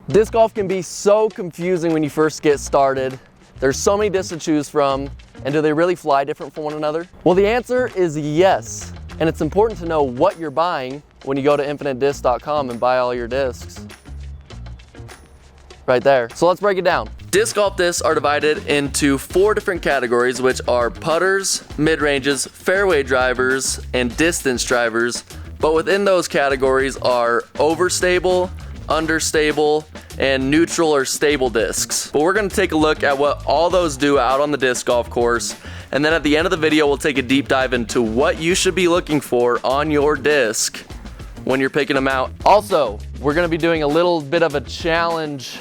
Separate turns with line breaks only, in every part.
Disc golf can be so confusing when you first get started. There's so many discs to choose from, and do they really fly different from one another? Well, the answer is yes, and it's important to know what you're buying when you go to infinitedisc.com and buy all your discs. Right there. So let's break it down. Disc golf discs are divided into 4 different categories, which are putters, mid-ranges, fairway drivers, and distance drivers. But within those categories are overstable, understable, and neutral or stable discs. But we're gonna take a look at what all those do out on the disc golf course. And then at the end of the video, we'll take a deep dive into what you should be looking for on your disc when you're picking them out. Also, we're gonna be doing a little bit of a challenge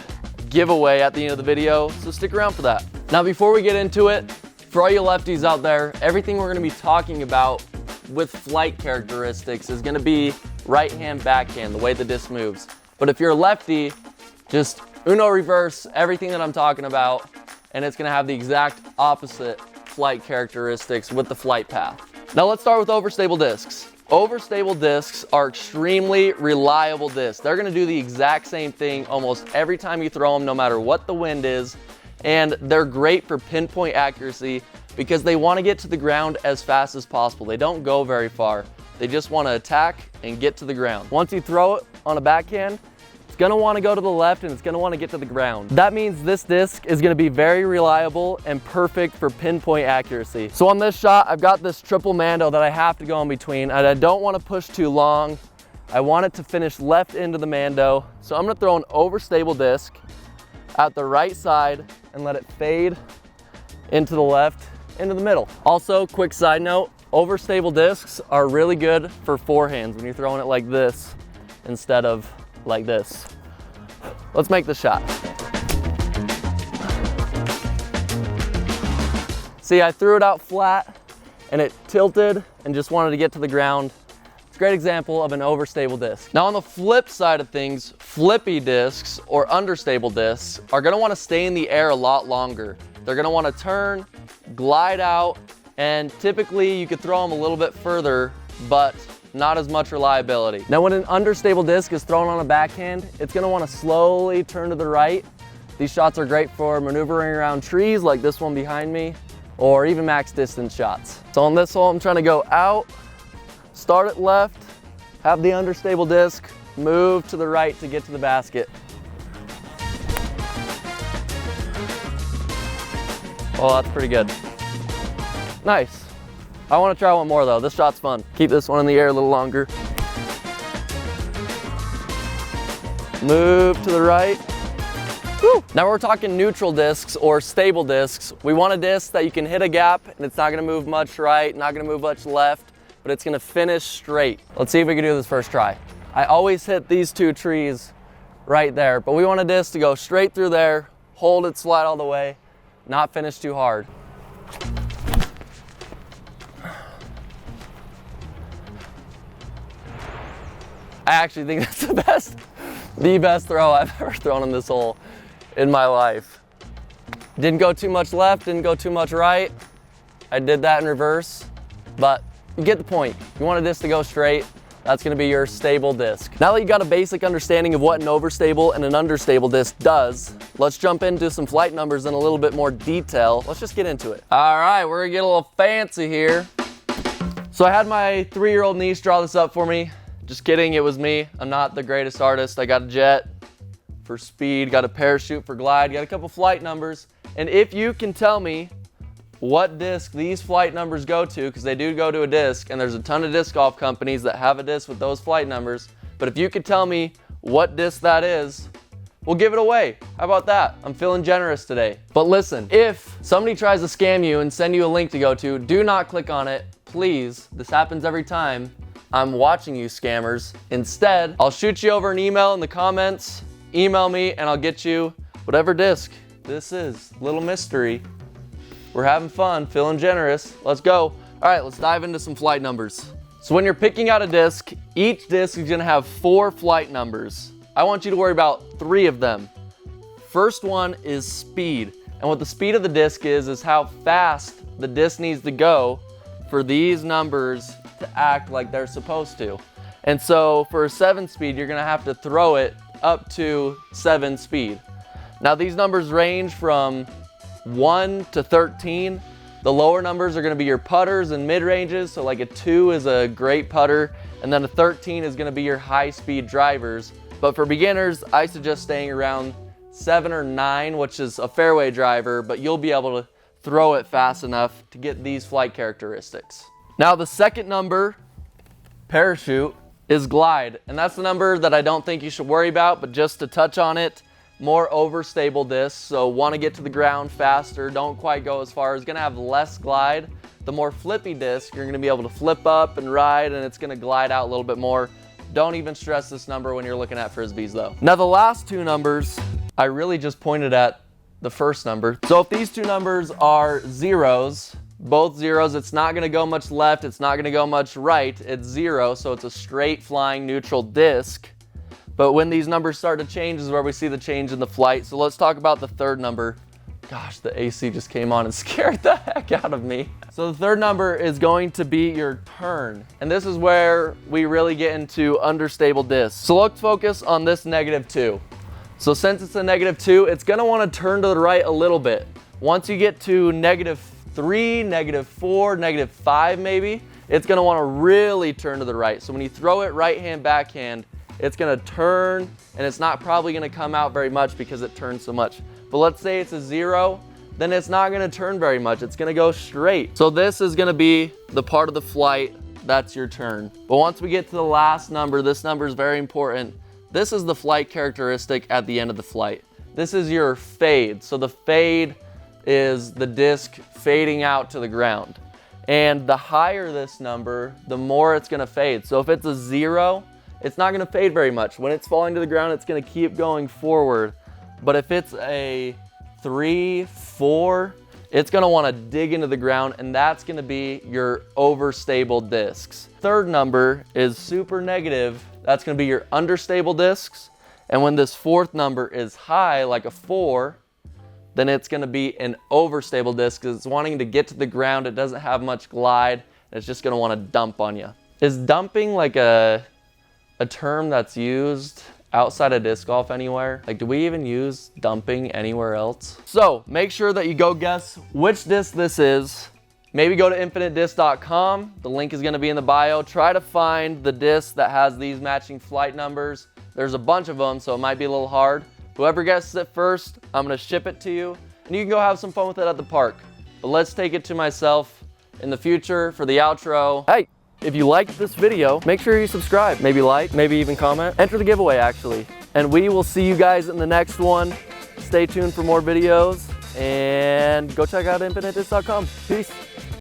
giveaway at the end of the video, so stick around for that. Now, before we get into it, for all you lefties out there, everything we're gonna be talking about with flight characteristics is gonna be right hand, backhand, the way the disc moves. But if you're a lefty, just uno reverse everything that I'm talking about, and it's gonna have the exact opposite flight characteristics with the flight path. Now let's start with overstable discs. Overstable discs are extremely reliable discs. They're gonna do the exact same thing almost every time you throw them, no matter what the wind is, and they're great for pinpoint accuracy because they wanna get to the ground as fast as possible. They don't go very far. They just wanna attack and get to the ground. Once you throw it on a backhand, it's gonna wanna go to the left and it's gonna wanna get to the ground. That means this disc is gonna be very reliable and perfect for pinpoint accuracy. So on this shot, I've got this triple mando that I have to go in between, and I don't wanna push too long. I want it to finish left into the mando. So I'm gonna throw an overstable disc at the right side and let it fade into the left, into the middle. Also, quick side note, overstable discs are really good for forehands when you're throwing it like this instead of like this. Let's make the shot. See, I threw it out flat and it tilted and just wanted to get to the ground. It's a great example of an overstable disc. Now on the flip side of things, flippy discs or understable discs are gonna wanna stay in the air a lot longer. They're gonna wanna turn, glide out, and typically you could throw them a little bit further, but not as much reliability. Now when an understable disc is thrown on a backhand, it's gonna wanna slowly turn to the right. These shots are great for maneuvering around trees like this one behind me, or even max distance shots. So on this hole, I'm trying to go out, start it left, have the understable disc, move to the right to get to the basket. Oh, that's pretty good. Nice. I want to try one more though. This shot's fun. Keep this one in the air a little longer. Move to the right. Woo. Now we're talking neutral discs or stable discs. We want a disc that you can hit a gap and it's not going to move much right, not going to move much left, but it's going to finish straight. Let's see if we can do this first try. I always hit these 2 trees right there, but we want a disc to go straight through there, hold it, slide all the way, not finish too hard. I actually think that's the best throw I've ever thrown in this hole in my life. Didn't go too much left, didn't go too much right. I did that in reverse, but you get the point. You want a disc to go straight, that's gonna be your stable disc. Now that you got a basic understanding of what an overstable and an understable disc does, let's jump into some flight numbers in a little bit more detail. Let's just get into it. All right, we're gonna get a little fancy here. So I had my 3-year-old niece draw this up for me. Just kidding, it was me. I'm not the greatest artist. I got a jet for speed, got a parachute for glide, got a couple flight numbers. And if you can tell me what disc these flight numbers go to, because they do go to a disc, and there's a ton of disc golf companies that have a disc with those flight numbers, but if you could tell me what disc that is, we'll give it away. How about that? I'm feeling generous today. But listen, if somebody tries to scam you and send you a link to go to, do not click on it, please. This happens every time. I'm watching you scammers. Instead, I'll shoot you over an email in the comments, email me, and I'll get you whatever disc this is. Little mystery. We're having fun, feeling generous. Let's go. All right, let's dive into some flight numbers. So when you're picking out a disc, each disc is gonna have 4 flight numbers. I want you to worry about 3 of them. First one is speed. And what the speed of the disc is how fast the disc needs to go for these numbers to act like they're supposed to. And so for a 7 speed, you're gonna have to throw it up to 7 speed. Now these numbers range from 1 to 13. The lower numbers are going to be your putters and mid-ranges, so like a 2 is a great putter, and then a 13 is going to be your high-speed drivers. But for beginners, I suggest staying around 7 or 9, which is a fairway driver, but you'll be able to throw it fast enough to get these flight characteristics. Now the second number, parachute, is glide, and that's the number that I don't think you should worry about, but just to touch on it, more overstable disc, so want to get to the ground faster, don't quite go as far, is going to have less glide. The more flippy disc, you're going to be able to flip up and ride, and it's going to glide out a little bit more. Don't even stress this number when you're looking at frisbees though. Now the last two numbers, I really just pointed at the first number. So if these two numbers are zeros, both zeros, it's not going to go much left, it's not going to go much right, it's 0, so it's a straight flying neutral disc. But when these numbers start to change is where we see the change in the flight. So let's talk about the third number. Gosh, the AC just came on and scared the heck out of me. So the third number is going to be your turn. And this is where we really get into understable discs. So let's focus on this -2. So since it's a -2, it's gonna wanna turn to the right a little bit. Once you get to -3, -4, -5 maybe, it's gonna wanna really turn to the right. So when you throw it right hand, backhand, it's gonna turn, and it's not probably gonna come out very much because it turns so much. But let's say it's a 0, then it's not gonna turn very much. It's gonna go straight. So this is gonna be the part of the flight, that's your turn. But once we get to the last number, this number is very important. This is the flight characteristic at the end of the flight. This is your fade. So the fade is the disc fading out to the ground. And the higher this number, the more it's gonna fade. So if it's a 0, it's not gonna fade very much. When it's falling to the ground, it's gonna keep going forward. But if it's a 3, 4, it's gonna wanna dig into the ground, and that's gonna be your overstable discs. Third number is super negative. That's gonna be your understable discs. And when this fourth number is high, like a 4, then it's gonna be an overstable disc because it's wanting to get to the ground. It doesn't have much glide, and it's just gonna wanna dump on you. Is dumping like a term that's used outside of disc golf anywhere? Like, do we even use dumping anywhere else? So make sure that you go guess which disc this is. Maybe go to infinitedisc.com. The link is gonna be in the bio. Try to find the disc that has these matching flight numbers. There's a bunch of them, so it might be a little hard. Whoever guesses it first, I'm gonna ship it to you, and you can go have some fun with it at the park. But let's take it to myself in the future for the outro. Hey! If you liked this video, make sure you subscribe. Maybe like, maybe even comment. Enter the giveaway, actually. And we will see you guys in the next one. Stay tuned for more videos, and go check out infinitedisc.com. Peace.